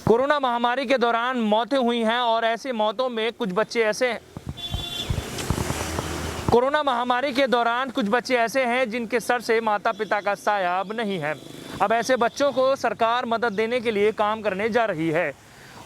Corona महामारी के दौरान मौतें हुई हैं और ऐसी मौतों में कुछ बच्चे ऐसे हैं कोरोना महामारी के दौरान कुछ बच्चे ऐसे हैं जिनके सर से माता पिता का साया अब नहीं है। अब ऐसे बच्चों को सरकार मदद देने के लिए काम करने जा रही है।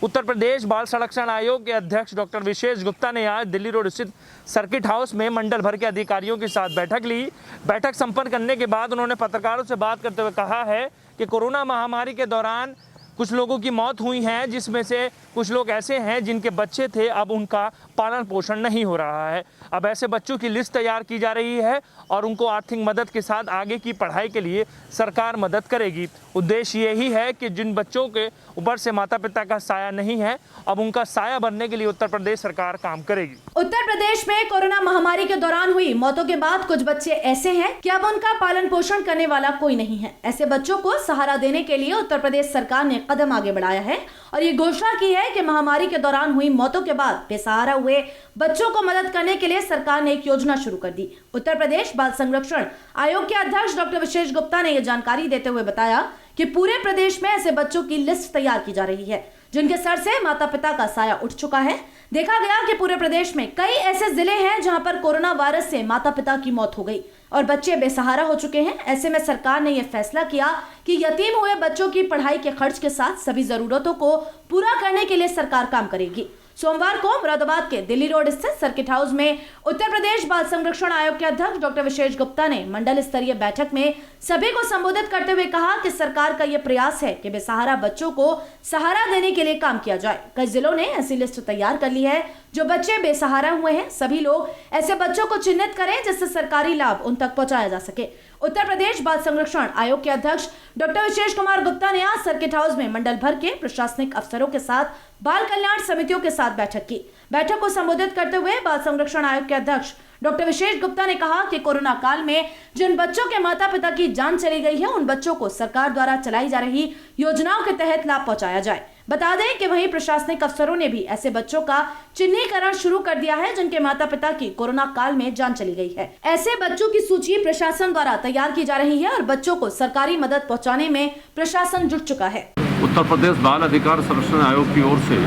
उत्तर प्रदेश बाल संरक्षण आयोग के अध्यक्ष डॉक्टर विशेष गुप्ता ने आज दिल्ली रोड स्थित सर्किट हाउस में मंडल भर के अधिकारियों के साथ बैठक ली। बैठक संपन्न करने के बाद उन्होंने पत्रकारों से बात करते हुए कहा है कि कोरोना महामारी के दौरान कुछ लोगों की मौत हुई है, जिसमें से कुछ लोग ऐसे हैं जिनके बच्चे थे, अब उनका पालन पोषण नहीं हो रहा है। अब ऐसे बच्चों की लिस्ट तैयार की जा रही है और उनको आर्थिक मदद के साथ आगे की पढ़ाई के लिए सरकार मदद करेगी। उद्देश्य यही है कि जिन बच्चों के ऊपर से माता पिता का साया नहीं है, अब उनका साया बनने के लिए उत्तर प्रदेश सरकार काम करेगी। उत्तर प्रदेश में कोरोना महामारी के दौरान हुई मौतों के बाद कुछ बच्चे ऐसे हैं कि अब उनका पालन पोषण करने वाला कोई नहीं है। ऐसे बच्चों को सहारा देने के लिए उत्तर प्रदेश सरकार ने कदम आगे बढ़ाया है और ये घोषणा की है कि महामारी के दौरान हुई मौतों के बाद बेसहारा हुए बच्चों को मदद करने के लिए सरकार ने एक योजना शुरू कर दी। उत्तर प्रदेश बाल संरक्षण आयोग के अध्यक्ष डॉक्टर विशेष गुप्ता ने यह जानकारी देते हुए बताया कि पूरे प्रदेश में ऐसे बच्चों की लिस्ट तैयार की जा रही है जिनके सर से माता पिता का साया उठ चुका है। देखा गया कि पूरे प्रदेश में कई ऐसे जिले हैं जहां पर कोरोना वायरस से माता पिता की मौत हो गई और बच्चे बेसहारा हो चुके हैं। ऐसे में सरकार ने यह फैसला किया कि यतीम हुए बच्चों की पढ़ाई के खर्च के साथ सभी जरूरतों को पूरा करने के लिए सरकार काम करेगी। सोमवार को मुरादाबाद के दिल्ली रोड स्थित सर्किट हाउस में उत्तर प्रदेश बाल संरक्षण आयोग के अध्यक्ष डॉक्टर विशेष गुप्ता ने मंडल स्तरीय बैठक में सभी को संबोधित करते हुए कहा कि सरकार का यह प्रयास है कि बेसहारा बच्चों को सहारा देने के लिए काम किया जाए। कई जिलों ने ऐसी लिस्ट तैयार कर ली है जो बच्चे बेसहारा हुए हैं। सभी लोग ऐसे बच्चों को चिन्हित करें जिससे सरकारी लाभ उन तक पहुंचाया जा सके। उत्तर प्रदेश बाल संरक्षण आयोग के अध्यक्ष डॉक्टर विशेष कुमार गुप्ता ने आज सर्किट हाउस में मंडल भर के प्रशासनिक अफसरों के साथ बाल कल्याण समितियों के साथ बैठक की। बैठक को संबोधित करते हुए बाल संरक्षण आयोग के अध्यक्ष डॉक्टर विशेष गुप्ता ने कहा कि कोरोना काल में जिन बच्चों के माता पिता की जान चली गई है, उन बच्चों को सरकार द्वारा चलाई जा रही योजनाओं के तहत लाभ पहुंचाया जाए। बता दें कि वहीं प्रशासनिक अफसरों ने भी ऐसे बच्चों का चिन्हीकरण शुरू कर दिया है जिनके माता पिता की कोरोना काल में जान चली गई है। ऐसे बच्चों की सूची प्रशासन द्वारा तैयार की जा रही है और बच्चों को सरकारी मदद पहुँचाने में प्रशासन जुट चुका है। उत्तर प्रदेश बाल अधिकार संरक्षण आयोग की ओर से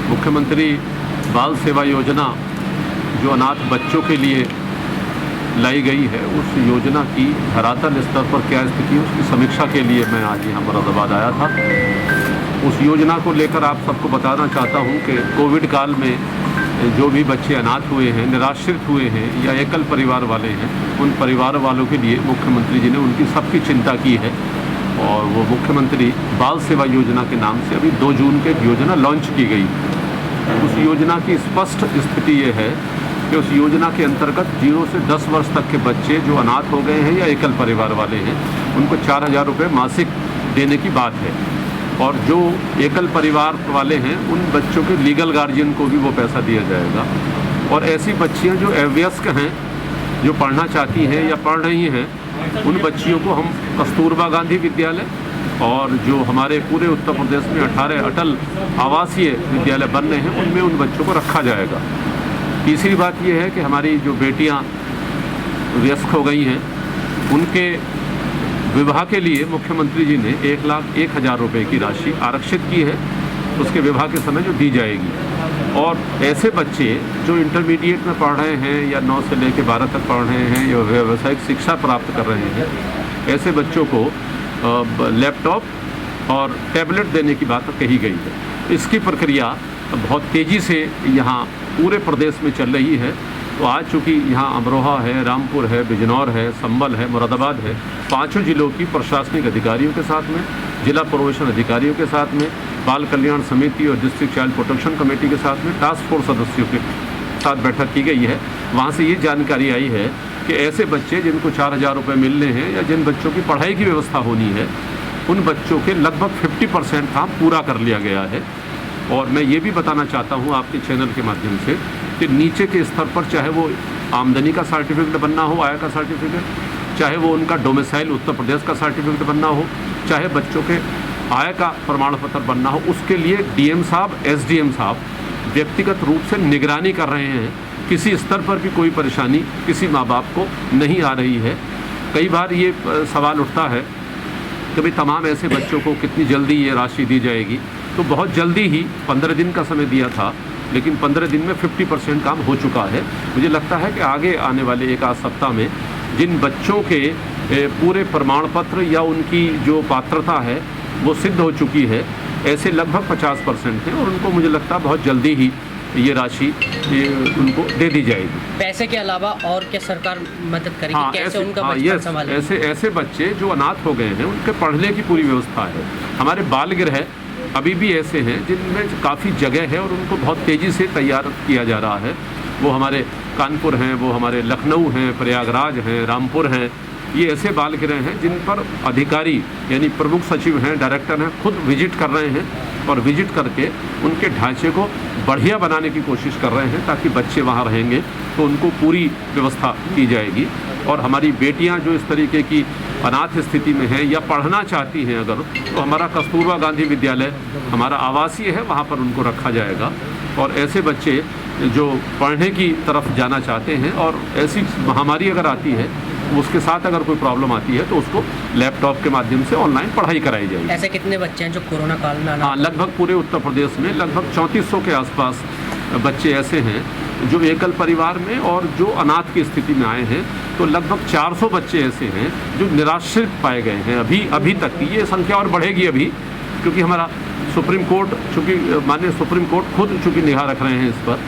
मुख्यमंत्री बाल सेवा योजना जो अनाथ बच्चों के लिए लाई गई है, उस योजना की धरातल स्तर पर क्या स्थिति है उसकी समीक्षा के लिए मैं आज यहाँ मुरादाबाद आया था। उस योजना को लेकर आप सबको बताना चाहता हूँ कि कोविड काल में जो भी बच्चे अनाथ हुए हैं, निराश्रित हुए हैं या एकल परिवार वाले हैं, उन परिवार वालों के लिए मुख्यमंत्री जी ने उनकी सबकी चिंता की है और वो मुख्यमंत्री बाल सेवा योजना के नाम से अभी 2 जून के योजना लॉन्च की गई। उस योजना की स्पष्ट स्थिति ये है कि उस योजना के अंतर्गत 0 से 10 वर्ष तक के बच्चे जो अनाथ हो गए हैं या एकल परिवार वाले हैं, उनको 4,000 रुपये मासिक देने की बात है और जो एकल परिवार वाले हैं उन बच्चों के लीगल गार्जियन को भी वो पैसा दिया जाएगा। और ऐसी बच्चियां जो अवयस्क हैं, जो पढ़ना चाहती हैं या पढ़ रही हैं, उन बच्चियों को हम कस्तूरबा गांधी विद्यालय और जो हमारे पूरे उत्तर प्रदेश में 18 अटल आवासीय विद्यालय बन रहे हैं, उनमें उन बच्चों को रखा जाएगा। तीसरी बात यह है कि हमारी जो बेटियां वयस्क हो गई हैं, उनके विवाह के लिए मुख्यमंत्री जी ने 1,01,000 रुपये की राशि आरक्षित की है, उसके विवाह के समय जो दी जाएगी। और ऐसे बच्चे जो इंटरमीडिएट में पढ़ रहे हैं या 9 से लेकर 12 तक पढ़ रहे हैं या व्यावसायिक शिक्षा प्राप्त कर रहे हैं, ऐसे बच्चों को लैपटॉप और टैबलेट देने की बात कही गई है। इसकी प्रक्रिया बहुत तेज़ी से यहाँ पूरे प्रदेश में चल रही है। तो आज चूँकि यहाँ अमरोहा है, रामपुर है, बिजनौर है, संभल है, मुरादाबाद है, 5 जिलों की प्रशासनिक अधिकारियों के साथ में, जिला प्रोबेशन अधिकारियों के साथ में, बाल कल्याण समिति और डिस्ट्रिक्ट चाइल्ड प्रोटेक्शन कमेटी के साथ में टास्क फोर्स सदस्यों के साथ बैठक की गई है। वहाँ से ये जानकारी आई है कि ऐसे बच्चे जिनको 4,000 रुपये मिलने हैं या जिन बच्चों की पढ़ाई की व्यवस्था होनी है, उन बच्चों के लगभग 50% काम पूरा कर लिया गया है। और मैं ये भी बताना चाहता हूँ आपके चैनल के माध्यम से कि नीचे के स्तर पर चाहे वो आमदनी का सर्टिफिकेट बनना हो, आय का सर्टिफिकेट, चाहे वो उनका डोमिसाइल उत्तर प्रदेश का सर्टिफिकेट बनना हो, चाहे बच्चों के आय का प्रमाण पत्र बनना हो, उसके लिए डीएम साहब, एसडीएम साहब व्यक्तिगत रूप से निगरानी कर रहे हैं। किसी स्तर पर भी कोई परेशानी किसी माँ बाप को नहीं आ रही है। कई बार ये सवाल उठता है कि भाई तमाम ऐसे बच्चों को कितनी जल्दी ये राशि दी जाएगी। तो बहुत जल्दी ही 15 दिन का समय दिया था, लेकिन 15 दिन में 50% काम हो चुका है। मुझे लगता है कि आगे आने वाले एक आध सप्ताह में जिन बच्चों के पूरे प्रमाण पत्र या उनकी जो पात्रता है वो सिद्ध हो चुकी है, ऐसे लगभग 50% हैं, और उनको मुझे लगता है बहुत जल्दी ही ये राशि उनको दे दी जाएगी। पैसे के अलावा और क्या सरकार मदद करेगी? कैसे उनका बचपन संभालेगी? ऐसे बच्चे जो अनाथ हो गए हैं उनके पढ़ने की पूरी व्यवस्था है। हमारे बाल गृह अभी भी ऐसे हैं जिनमें काफ़ी जगह है और उनको बहुत तेज़ी से तैयार किया जा रहा है। वो हमारे कानपुर हैं, वो हमारे लखनऊ हैं, प्रयागराज हैं, रामपुर हैं। ये ऐसे बाल गृह हैं जिन पर अधिकारी यानी प्रमुख सचिव हैं, डायरेक्टर हैं, खुद विजिट कर रहे हैं और विजिट करके उनके ढांचे को बढ़िया बनाने की कोशिश कर रहे हैं, ताकि बच्चे वहाँ रहेंगे तो उनको पूरी व्यवस्था की जाएगी। और हमारी बेटियां जो इस तरीके की अनाथ स्थिति में हैं या पढ़ना चाहती हैं अगर, तो हमारा कस्तूरबा गांधी विद्यालय हमारा आवासीय है, वहाँ पर उनको रखा जाएगा। और ऐसे बच्चे जो पढ़ने की तरफ जाना चाहते हैं और ऐसी महामारी अगर आती है, उसके साथ अगर कोई प्रॉब्लम आती है, तो उसको लैपटॉप के माध्यम से ऑनलाइन पढ़ाई कराई जाएगी। ऐसे कितने बच्चे हैं जो कोरोना काल में? हाँ, लगभग पूरे उत्तर प्रदेश में लगभग 3400 के आसपास बच्चे ऐसे हैं जो एकल परिवार में और जो अनाथ की स्थिति में आए हैं। तो लगभग 400 बच्चे ऐसे हैं जो निराश्रित पाए गए हैं अभी तक की। ये संख्या और बढ़ेगी अभी, क्योंकि हमारा सुप्रीम कोर्ट, चूँकि माननीय सुप्रीम कोर्ट खुद चूँकि निगाह रख रहे हैं इस पर,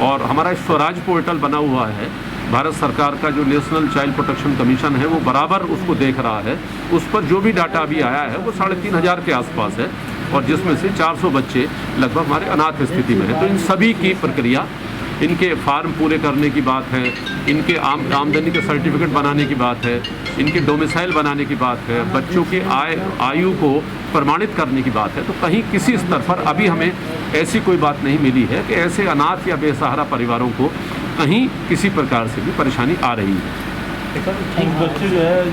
और हमारा स्वराज पोर्टल बना हुआ है भारत सरकार का, जो नेशनल चाइल्ड प्रोटेक्शन कमीशन है वो बराबर उसको देख रहा है। उस पर जो भी डाटा अभी आया है वो 3500 के आसपास है, और जिसमें से 400 बच्चे लगभग हमारे अनाथ स्थिति में हैं। तो इन सभी की प्रक्रिया, इनके फार्म पूरे करने की बात है, इनके आमदनी के सर्टिफिकेट बनाने की बात है, इनके डोमिसाइल बनाने की बात है, बच्चों के आयु को प्रमाणित करने की बात है। तो कहीं किसी स्तर पर अभी हमें ऐसी कोई बात नहीं मिली है कि ऐसे अनाथ या बेसहारा परिवारों को कहीं किसी प्रकार से भी परेशानी आ रही है। बच्चे जो है